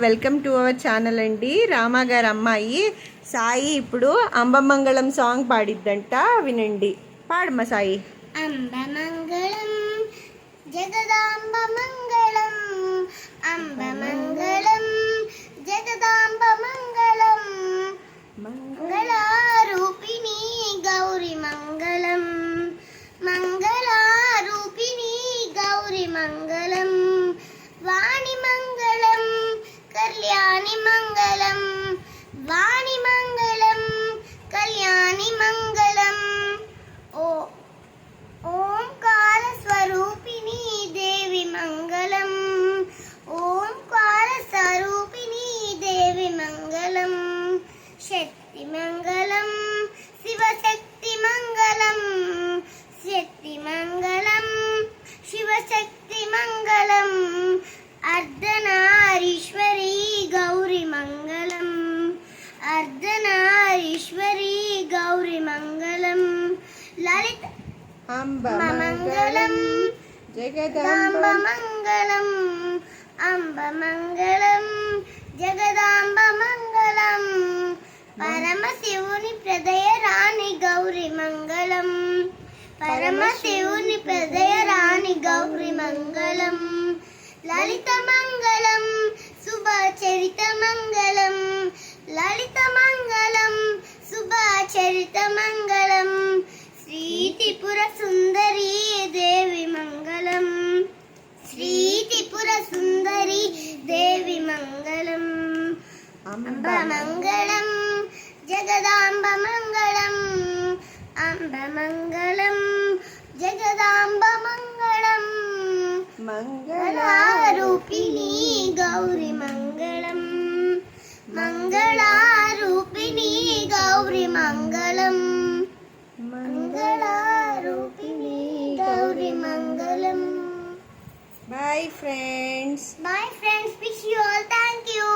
Welcome to our channel అండి. రామా గారి అమ్మాయి సాయి ఇప్పుడు అంబమంగళం సాంగ్ పాడిద్దంట, వినండి. పాడమ్మా సాయి. అంబమంగళం జగదాంబ మంగళం, అంబమంగళం జగదాంబ మంగళం, మంగళారూపిణి గౌరి మంగళం, మంగళారూపిణి గౌరి మంగళం, వాణి మంగళం కళ్యాణి మంగళం, వాణి మంగళం కళ్యాణి మంగళం. ఓంకార స్వరూపిణి దేవి మంగళం, ఓంకార స్వరూపిణి దేవి మంగళం, శక్తి మంగళం శివశక్తి మంగళం, శక్తి మంగళం శివశక్తి మంగళం, అర్ధనారీశ్వరి గౌరి మంగళం, అర్ధనారీశ్వరి గౌరి మంగళం, లలిత అంబ మంగళం జగదాంబ మంగళం, అంబ మంగళం జగదాంబ మంగళం, పరమశివుని ప్రదయ రాణి గౌరి మంగళం, పరమశివుని ప్రదయ రాణి గౌరి మంగళం, లలిత మంగళం శుభచరిత మంగళం, లలిత మంగళం శుభచరిత మంగళం, శ్రీ త్రిపుర సుందరి దేవి మంగళం, శ్రీ త్రిపుర సుందరి దేవి మంగళం, అంబ మంగళం జగదాంబ మంగళం, అంబ మంగళం జగదాంబ మంగళం, మంగళారూపిణి గౌరి మంగళం, మంగళారూపిణి గౌరి మంగళం, మంగళారూపిణి గౌరి మంగళం. Bye friends. Bye friends, wish you all thank you.